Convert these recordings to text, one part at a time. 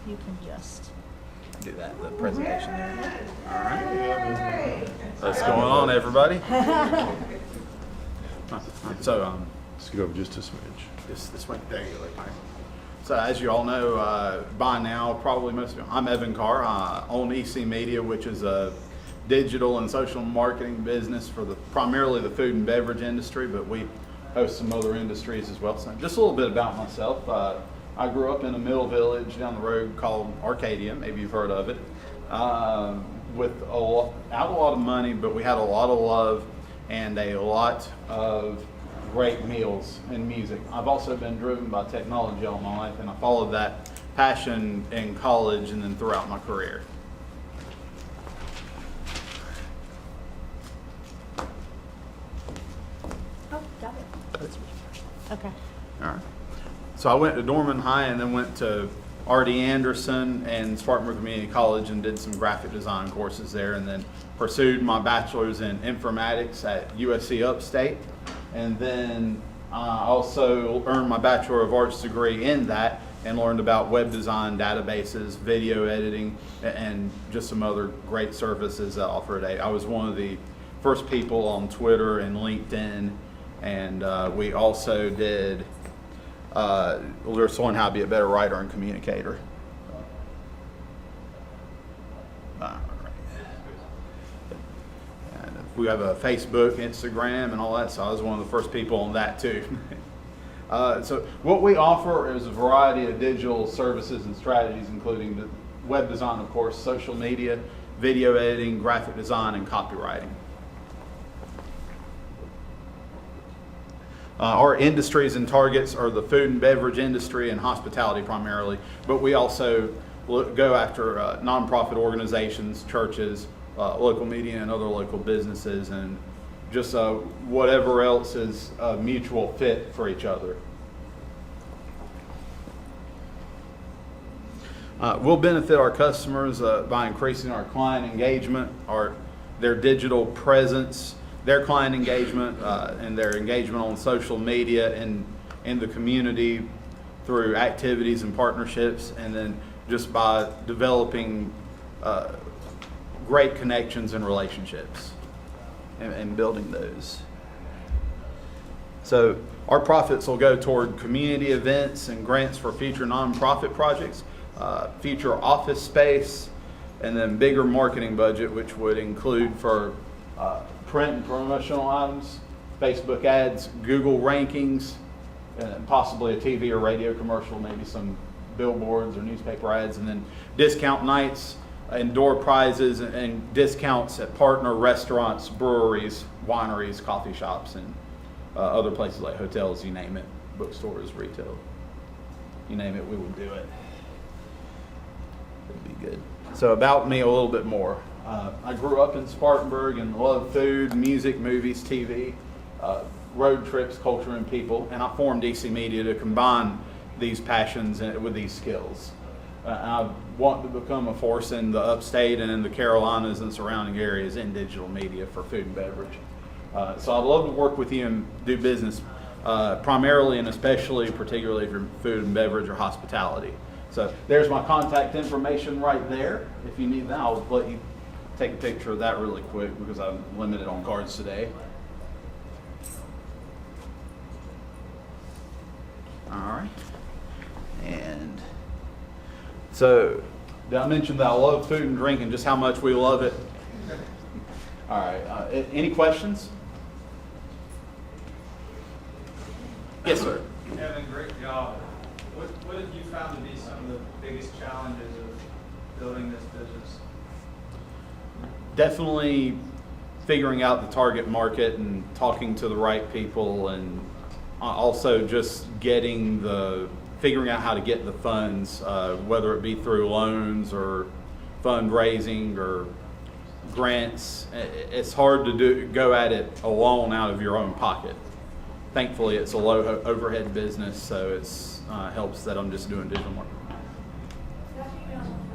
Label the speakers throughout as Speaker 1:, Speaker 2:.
Speaker 1: you can just
Speaker 2: do the presentation there. All right. What's going on, everybody? So,
Speaker 3: Let's get over just a smidge.
Speaker 2: this way. There you go. All right. So, as you all know by now, probably most of you, I'm Evan Carr. I own EC Media, which is a digital and social marketing business for primarily the food and beverage industry, but we host some other industries as well. So, just a little bit about myself. I grew up in a mill village down the road called Arcadia. Maybe you've heard of it. With not a lot of money, but we had a lot of love and a lot of great meals and music. I've also been driven by technology all my life, and I followed that passion in college and then throughout my career.
Speaker 1: oh, got it. Okay.
Speaker 2: All right. So I went to Dorman High and then went to R.D. Anderson and Spartanburg Community College and did some graphic design courses there, and then pursued my bachelor's in informatics at USC Upstate. And then I also earned my Bachelor of Arts degree in that and learned about web design, databases, video editing, and just some other great services that offer today. I was one of the first people on Twitter and LinkedIn, and we also did learn how to be a better writer and communicator. And we have a Facebook, Instagram, and all that, so I was one of the first people on that too. So what we offer is a variety of digital services and strategies, including the web design, of course, social media, video editing, graphic design, and copywriting. Our industries and targets are the food and beverage industry and hospitality primarily, but we also go after nonprofit organizations, churches, local media, and other local businesses, and just whatever else is a mutual fit for each other. We'll benefit our customers by increasing our client engagement, their digital presence, their client engagement, and their engagement on social media and in the community through activities and partnerships, and then just by developing great connections and relationships and building those. So our profits will go toward community events and grants for future nonprofit projects, future office space, and then bigger marketing budget, which would include for print and promotional items, Facebook ads, Google rankings, and possibly a TV or radio commercial, maybe some billboards or newspaper ads, and then discount nights and door prizes and discounts at partner restaurants, breweries, wineries, coffee shops, and other places like hotels, you name it, bookstores, retail. You name it, we will do it. It'd be good. So about me a little bit more. I grew up in Spartanburg and loved food, music, movies, TV, road trips, culture, and people. And I formed EC Media to combine these passions with these skills. I want to become a force in the Upstate and in the Carolinas and surrounding areas in digital media for food and beverage. So I'd love to work with you and do business primarily and especially, particularly if you're food and beverage or hospitality. So there's my contact information right there. If you need that, I'll let you take a picture of that really quick because I'm limited on cards today. All right. And so, did I mention that I love food and drink and just how much we love it? All right. Any questions? Yes, sir.
Speaker 4: Evan, great job. What have you found to be some of the biggest challenges of building this business?
Speaker 2: Definitely figuring out the target market and talking to the right people, and also just figuring out how to get the funds, whether it be through loans or fundraising or grants. It's hard to go at it alone out of your own pocket. Thankfully, it's a low overhead business, so it's helps that I'm just doing digital marketing.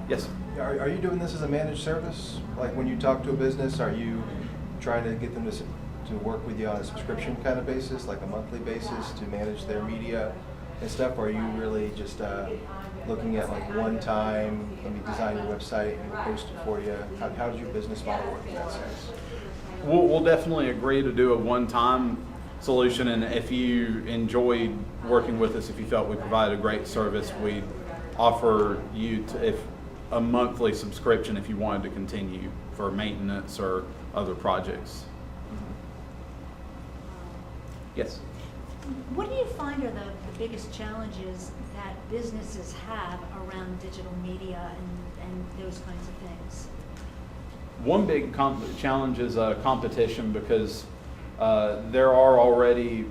Speaker 2: Yes.
Speaker 5: Are you doing this as a managed service? Like when you talk to a business, are you trying to get them to work with you on a subscription kind of basis, like a monthly basis to manage their media and stuff? Or are you really just looking at like one time, let me design your website and post it for you? How does your business model work in that sense?
Speaker 2: We'll definitely agree to do a one-time solution, and if you enjoyed working with us, if you felt we provided a great service, we'd offer you a monthly subscription if you wanted to continue for maintenance or other projects. Yes?
Speaker 1: What do you find are the biggest challenges that businesses have around digital media and those kinds of things?
Speaker 2: One big challenge is competition, because there are already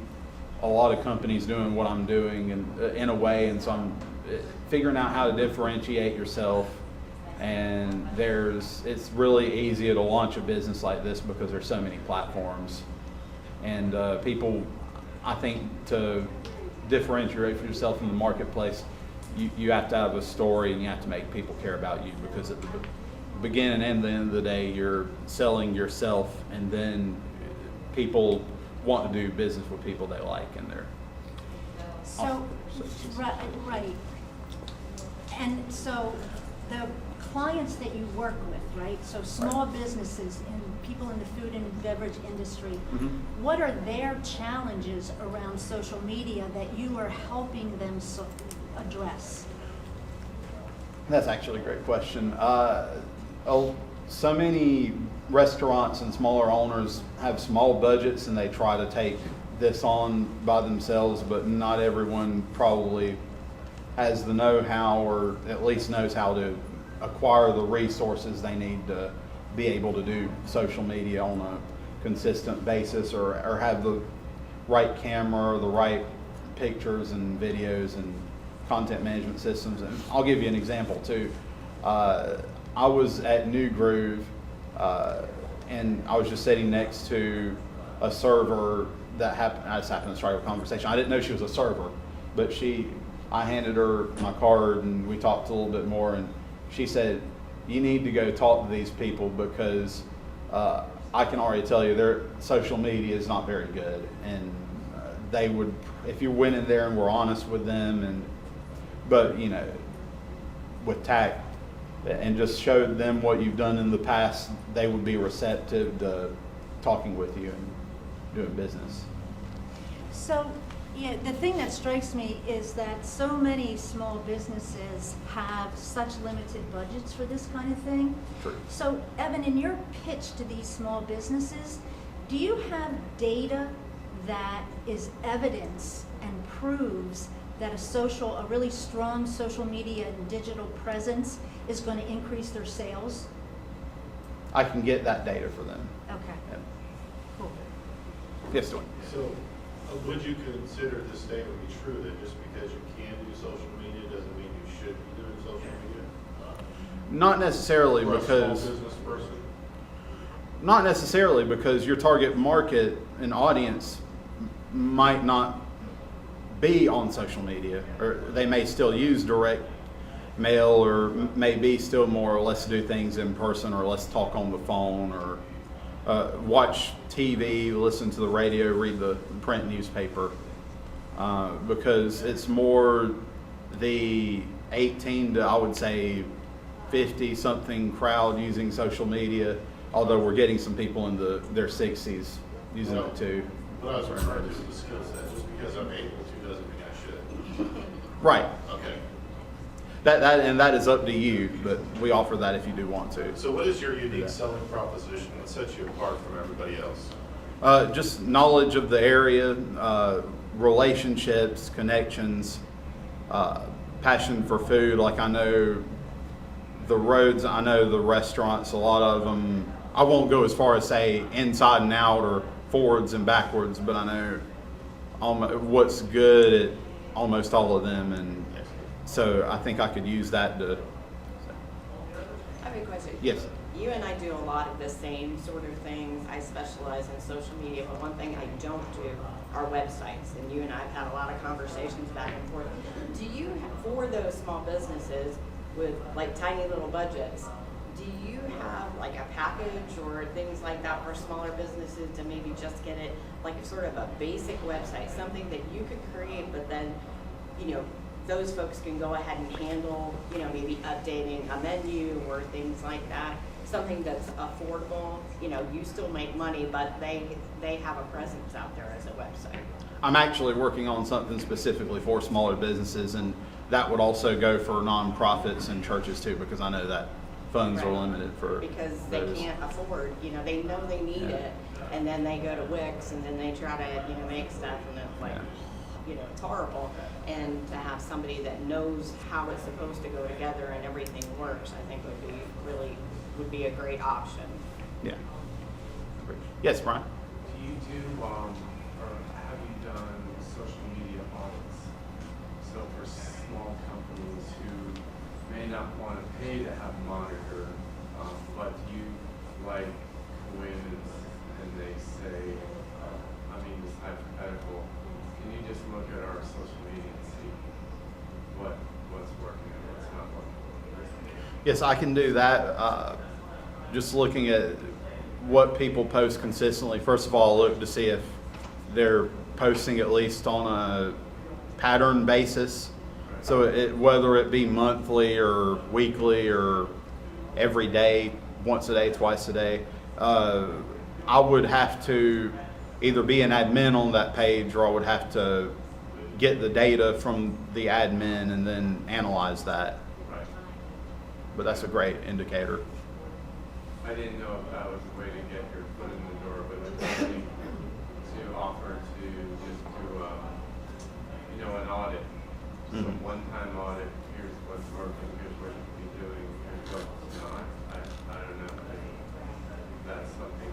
Speaker 2: a lot of companies doing what I'm doing in a way, and so I'm figuring out how to differentiate yourself. And it's really easy to launch a business like this because there's so many platforms, and people, I think, to differentiate yourself in the marketplace, you have to have a story, and you have to make people care about you, because at the beginning and the end of the day, you're selling yourself, and then people want to do business with people they like, and they're
Speaker 1: Right. And so the clients that you work with, right? So small businesses and people in the food and beverage industry, what are their challenges around social media that you are helping them address?
Speaker 2: That's actually a great question. So many restaurants and smaller owners have small budgets, and they try to take this on by themselves, but not everyone probably has the know-how, or at least knows how to acquire the resources they need to be able to do social media on a consistent basis, or have the right camera, or the right pictures and videos and content management systems. And I'll give you an example too. I was at New Groove, and I was just sitting next to a server I just happened to strike a conversation. I didn't know she was a server, but I handed her my card, and we talked a little bit more, and she said, "You need to go talk to these people, because I can already tell you their social media is not very good." And they would, if you went in there and were honest with them, but with tact, and just showed them what you've done in the past, they would be receptive to talking with you and doing business.
Speaker 1: So, the thing that strikes me is that so many small businesses have such limited budgets for this kind of thing.
Speaker 2: True.
Speaker 1: So, Evan, in your pitch to these small businesses, do you have data that is evidence and proves that a really strong social media and digital presence is going to increase their sales?
Speaker 2: I can get that data for them.
Speaker 1: Okay.
Speaker 2: Yeah.
Speaker 1: Cool.
Speaker 2: Yes, Dwayne.
Speaker 6: So, would you consider this statement to be true, that just because you can do social media doesn't mean you should be doing social media?
Speaker 2: Not necessarily,
Speaker 6: For a
Speaker 2: because
Speaker 6: small business person?
Speaker 2: Not necessarily, because your target market and audience might not be on social media, or they may still use direct mail, or maybe still more or less do things in person, or let's talk on the phone, or watch TV, listen to the radio, read the print newspaper, because it's more the 18 to, I would say, 50 something crowd using social media, although we're getting some people in their 60s using it too.
Speaker 6: What I was referring to is the skill set. Just because I'm able to doesn't mean I should.
Speaker 2: Right.
Speaker 6: Okay.
Speaker 2: That is up to you, but we offer that if you do want to.
Speaker 6: So what is your unique selling proposition? What sets you apart from everybody else?
Speaker 2: Just knowledge of the area, relationships, connections, passion for food. Like, I know the roads, I know the restaurants, a lot of them, I won't go as far as say inside and out or forwards and backwards, but I know what's good at almost all of them, and so I think I could use that to.
Speaker 7: I have a question.
Speaker 2: Yes.
Speaker 7: You and I do a lot of the same sort of things. I specialize in social media, but one thing I don't do are websites. And you and I have had a lot of conversations back and forth. Do you, for those small businesses with like tiny little budgets, do you have like a package or things like that for smaller businesses to maybe just get it like sort of a basic website, something that you could create, but then, those folks can go ahead and handle, you know, maybe updating a menu or things like that. Something that's affordable, you know, you still make money, but they have a presence out there as a website.
Speaker 2: I'm actually working on something specifically for smaller businesses, and that would also go for nonprofits and churches too, because I know that funds are
Speaker 7: Right.
Speaker 2: limited for
Speaker 7: Because they
Speaker 2: those.
Speaker 7: can't afford, you know, they know they need
Speaker 2: Yeah.
Speaker 7: it, and then they go to Wix, and then they try to, you know, make stuff, and it's like,
Speaker 2: Yeah.
Speaker 7: you know, it's horrible. And to have somebody that knows how it's supposed to go together and everything works, I think would be a great option.
Speaker 2: Yeah. Yes, Brian?
Speaker 3: Do you do, or have you done social media audits? So for small companies who may not want to pay to have a monitor, but you like go in and they say, I mean, it's hypothetical, can you just look at our social media and see what's working and what's not working?
Speaker 2: Yes, I can do that. Just looking at what people post consistently. First of all, look to see if they're posting at least on a pattern basis. So whether it be monthly or weekly or every day, once a day, twice a day, I would have to either be an admin on that page, or I would have to get the data from the admin and then analyze that.
Speaker 3: Right.
Speaker 2: But that's a great indicator.
Speaker 3: I didn't know if that was a way to get your foot in the door, but it's something to offer to just do, you know, an audit. So
Speaker 2: Mhm.
Speaker 3: one-time audit, here's what's working, here's what you can be doing, here's what, you know, I don't know. I think that's something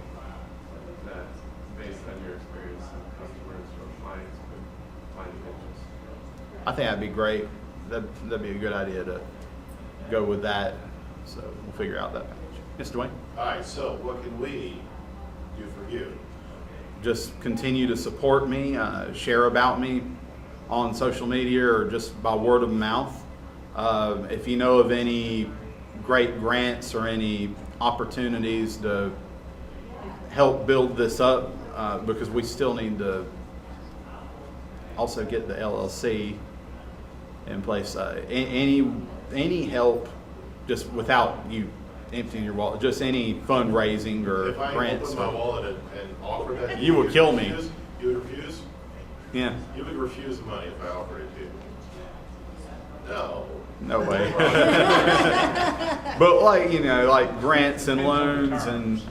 Speaker 3: that, based on your experience, some customers or clients could find of interest.
Speaker 2: I think that'd be great. That'd be a good idea to go with that. So we'll figure out that. Yes, Dwayne?
Speaker 6: All right, so what can we do for you?
Speaker 2: Just continue to support me, share about me on social media or just by word of mouth. If you know of any great grants or any opportunities to help build this up, because we still need to also get the LLC in place. Any help, just without you emptying your wallet, just any fundraising or
Speaker 6: If I
Speaker 2: grants.
Speaker 6: opened my wallet and offered that,
Speaker 2: You would kill me.
Speaker 6: refuse? You would refuse?
Speaker 2: Yeah,
Speaker 6: You would refuse money if I offered it to you? No.
Speaker 2: no way. But like, you know, like grants and loans, and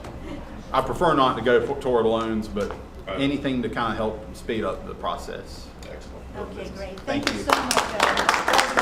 Speaker 2: I prefer not to go toward loans, but anything to kind of help speed up the process.
Speaker 6: Excellent.
Speaker 1: Okay, great.
Speaker 2: Thank
Speaker 1: Thank you
Speaker 2: you.
Speaker 1: so much, Evan.